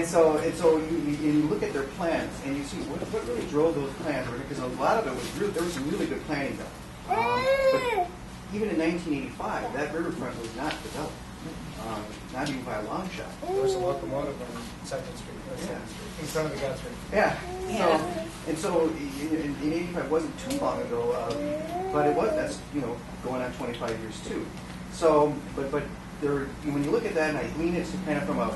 so you look at their plans and you see what really drove those plans, because a lot of it was really, there was some really good planning done. But even in 1985, that riverfront was not developed, not even by a long shot. There was a locomotive on 2nd Street, in front of the Guthrie. Yeah. So in 85 wasn't too long ago, but it was. That's going on 25 years too. So, but there, when you look at that, and I lean it kind of from a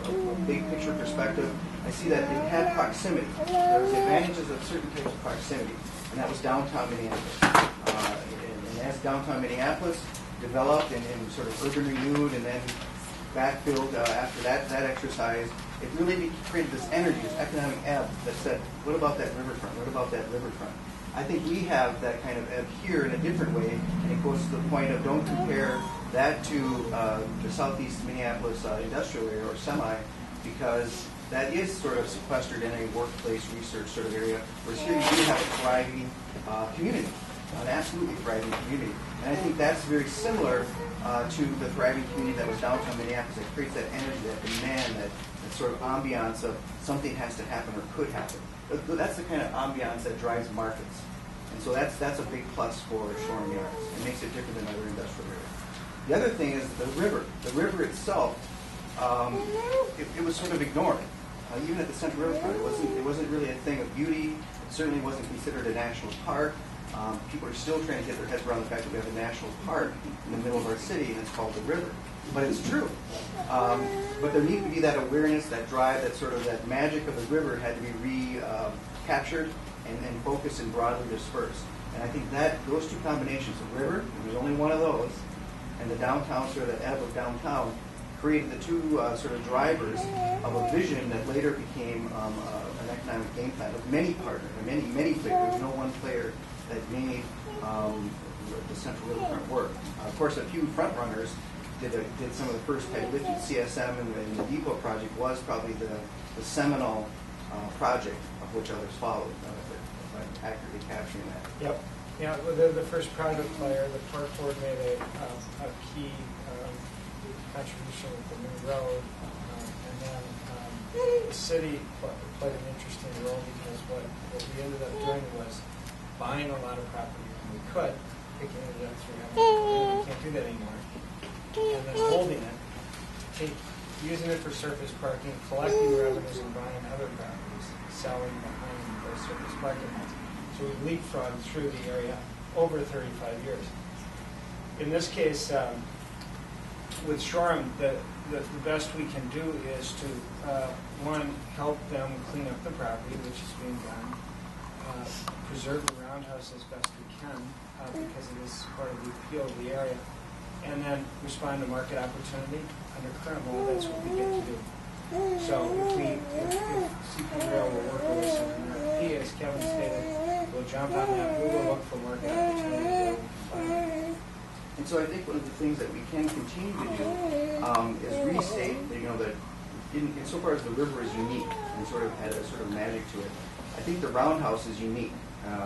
big picture perspective, I see that it had proximity. There was advantages of certain types of proximity, and that was downtown Minneapolis. And as downtown Minneapolis developed and sort of urban renewed and then backfilled after that exercise, it really created this energy, this economic ebb that said, what about that riverfront? What about that riverfront? I think we have that kind of ebb here in a different way, and it goes to the point of don't compare that to the southeast Minneapolis industrial area or semi, because that is sort of sequestered in a workplace research sort of area, whereas here you do have a thriving community, an absolutely thriving community. And I think that's very similar to the thriving community that was downtown Minneapolis. It creates that energy, that demand, that sort of ambiance of something has to happen or could happen. That's the kind of ambiance that drives markets. And so that's a big plus for Shoreham Yards. It makes it different than other industrial areas. The other thing is the river. The river itself, it was sort of ignored. Even at the Central Riverfront, it wasn't really a thing of beauty. It certainly wasn't considered a national park. People are still trying to get their heads around the fact that we have a national park in the middle of our city, and it's called the river. But it's true. But there needed to be that awareness, that drive, that sort of that magic of the river had to be recaptured and focused and broadly dispersed. And I think that those two combinations, the river, and there's only one of those, and the downtown, sort of that ebb of downtown, created the two sort of drivers of a vision that later became an economic game plan of many partners, many players. There was no one player that made the Central Riverfront work. Of course, a few front runners did some of the first heavy lifting. CSM and the Depot project was probably the seminal project of which others followed, if I'm accurately capturing that. Yep. Yeah, well, the first private player, the Park Board made a key contribution with the new road, and then the city played an interesting role, because what we ended up doing was buying a lot of property when we could, picking it up through we can't do that anymore, and then holding it, using it for surface parking, collecting revenues, and buying other properties, selling behind those surface parking lots. So we leapfrogged through the area over 35 years. In this case, with Shoreham, the best we can do is to, one, help them clean up the property, which is being done, preserve the roundhouse as best we can, because it is part of the appeal of the area, and then respond to market opportunity. Under current law, that's what we get to do. So if CP Rail will work with us in an RFP, as Kevin stated, we'll jump on that. We will look for market opportunity. And so I think one of the things that we can continue to do is restate, that insofar as the river is unique and sort of had a sort of magic to it, I think the roundhouse is unique.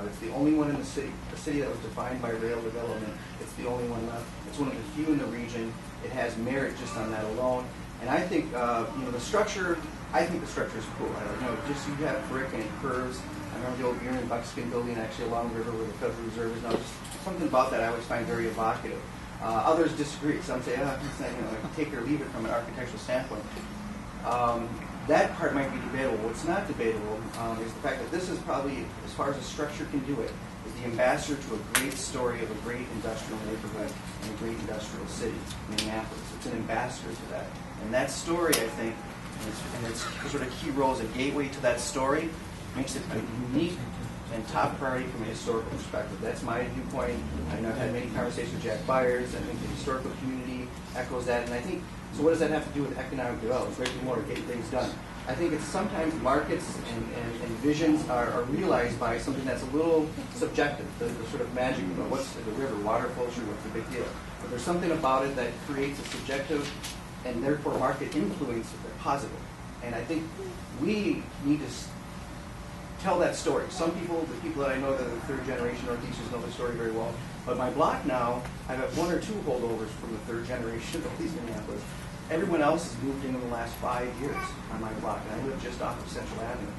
It's the only one in the city that was defined by rail development. It's the only one left. It's one of the few in the region. It has merit just on that alone. And I think, the structure, is cool. Just you have brick and curves. I remember the old Buren Buckskin building actually along the river where the Federal Reserve is now. Just something about that I always find very evocative. Others disagree. Some say, it's not, take it or leave it from an architectural standpoint. That part might be debatable. What's not debatable is the fact that this is probably, as far as the structure can do it, is the ambassador to a great story of a great industrial neighborhood and a great industrial city, Minneapolis. It's an ambassador to that. And that story, I think, and its sort of key role as a gateway to that story, makes it a unique and top priority from a historical perspective. That's my viewpoint. I know I've had many conversations with Jack Byers. I think the historical community echoes that. And I think, so what does that have to do with economic development, brick and mortar, getting things done? I think it's sometimes markets and visions are realized by something that's a little subjective, the sort of magic of what's the river, water culture, what's the big deal. But there's something about it that creates a subjective and therefore market influence that's positive. And I think we need to tell that story. Some people, the people that I know that are the third generation Northeasters know the story very well. But my block now, I have one or two holdovers from the third generation of Northeast Minneapolis. everyone else has moved in the last 5 years on my block, and I live just off of Central Avenue.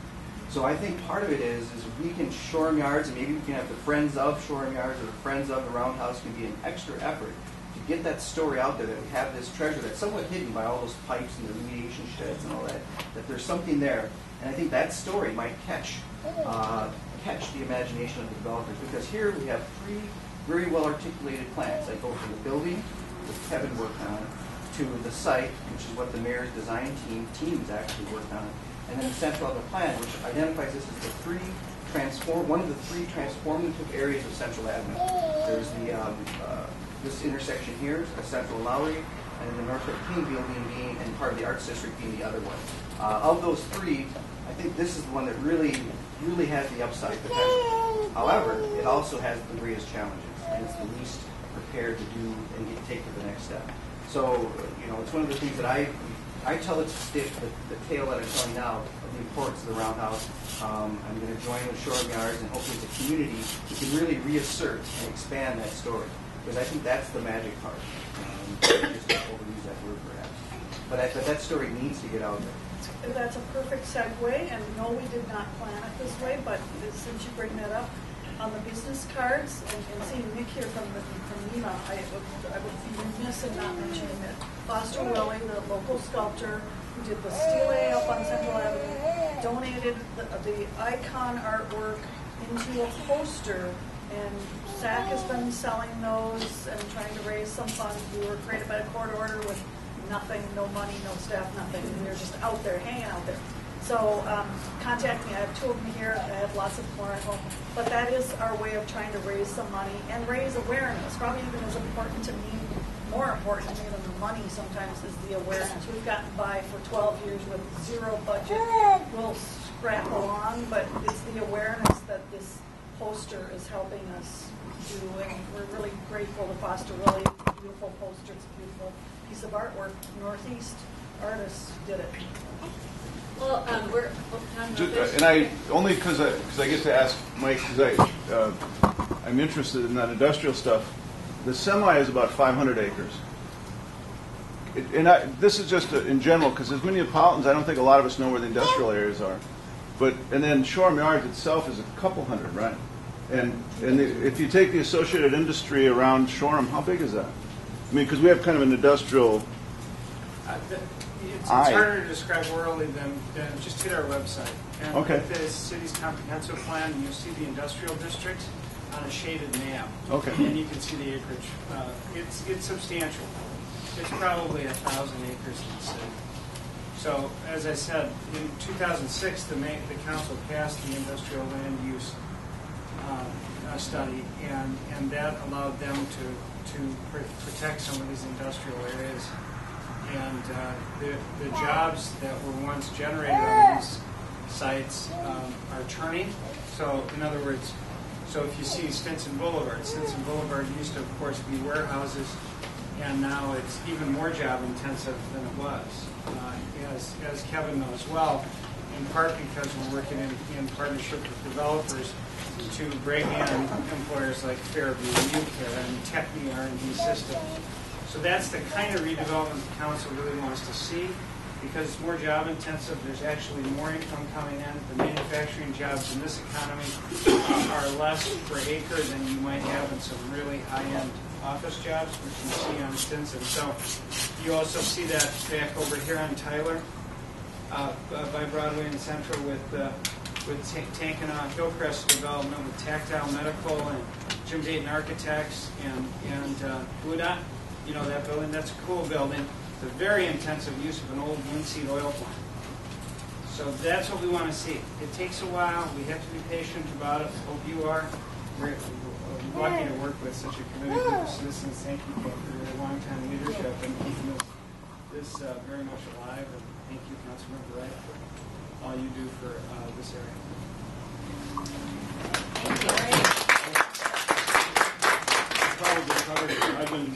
So I think part of it is we can, Shoreham Yards, and maybe we can have the Friends of Shoreham Yards or the Friends of the Roundhouse can be an extra effort to get that story out there, that we have this treasure that's somewhat hidden by all those pipes and the remediation sheds and all that, that there's something there. And I think that story might catch the imagination of the developers, because here we have 3 very well articulated plans that go from the building that Kevin worked on to the site, which is what the mayor's design teams actually worked on, and then the central other plan, which identifies this as the one of the 3 transformative areas of Central Avenue. There's the this intersection here, Central and Lowry, and then the Northwood King building being, and part of the Arts District being the other one. Of those 3, I think this is the one that really has the upside potential. However, it also has the greatest challenges, and it's the least prepared to do and take to the next step. So, it's one of the things that I tell it to stick the tale that I'm telling now of the importance of the Roundhouse. I'm going to join with Shoreham Yards, and hopefully as a community we can really reassert and expand that story, because I think that's the magic part. Just to overuse that word perhaps. But that story needs to get out there. That's a perfect segue, and no, we did not plan it this way, but since you bring that up, on the business cards, and seeing Nick here from NEMA, I would be remiss in not mentioning that Foster Willie, the local sculptor who did the stele up on Central Avenue, donated the icon artwork into a poster, and SAC has been selling those and trying to raise some funds. We were created by a court order with nothing, no money, no staff, nothing, and they're just out there, hanging out there. So contact me. I have 2 of them here. I have lots of more at home. But that is our way of trying to raise some money and raise awareness. Probably even as important to me, more important to me than the money sometimes is the awareness. We've gotten by for 12 years with 0 budget. We'll scrap along, but it's the awareness that this poster is helping us do, and we're really grateful to Foster Willie. Beautiful poster. It's a beautiful piece of artwork. Northeast artists did it. Well, and I only because I get to ask Mike, because I'm interested in that industrial stuff. The semi is about 500 acres, this is just in general, because as Minneapolitans, I don't think a lot of us know where the industrial areas are. And then Shoreham Yards itself is a couple hundred, right? And if you take the associated industry around Shoreham, how big is that? I mean, because we have kind of an industrial. It's harder to describe orally than just hit our website. And okay. With the city's comprehensive plan, you see the industrial district on a shaded map. Okay. And you can see the acreage. It's substantial. It's probably 1,000 acres in the city. So, as I said, in 2006, the council passed the industrial land use study, and that allowed them to protect some of these industrial areas. And the jobs that were once generated on these sites are turning. So, in other words, if you see Stinson Boulevard used to, of course, be warehouses, and now it's even more job intensive than it was. As Kevin knows well, in part because we're working in partnership with developers to bring in employers like Fairview, UCare, and Techni R&D Systems. So that's the kind of redevelopment the council really wants to see, because it's more job intensive. There's actually more income coming in. The manufacturing jobs in this economy are less per acre than you might have in some really high-end office jobs, which you see on Stinson. So you also see that back over here on Tyler by Broadway and Central with Tankanaw Hillcrest development with Tactile Medical and Jim Dayton Architects and Blue Dot. You know that building? That's a cool building. It's a very intensive use of an old linseed oil plant. So that's what we want to see. It takes a while. We have to be patient about it. Hope you are. We're lucky to work with such a committed group of citizens. Thank you for your long-time leadership and keeping this very much alive. And thank you, Councilmember Wright, for all you do for this area. Thank you. Probably covered it. I've been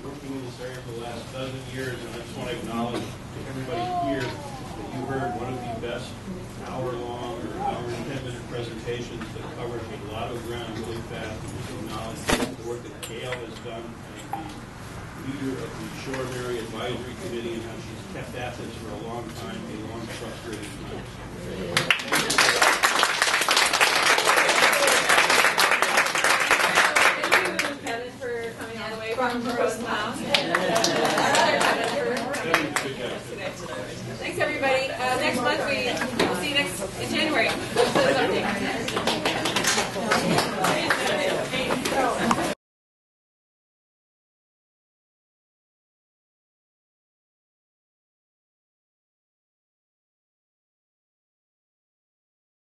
working in this area for the last dozen years, and I just want to acknowledge to everybody here that you heard one of the best hour-long or hour and 10-minute presentations that covers a lot of ground really fast. And just acknowledge the work that Gail has done and the leader of the Shoreham Area Advisory Committee, and how she's kept at this for a long time, a long, frustrating time. Thank you, Kevin, for coming all the way from Rosetown. Kevin's a good guy. Today.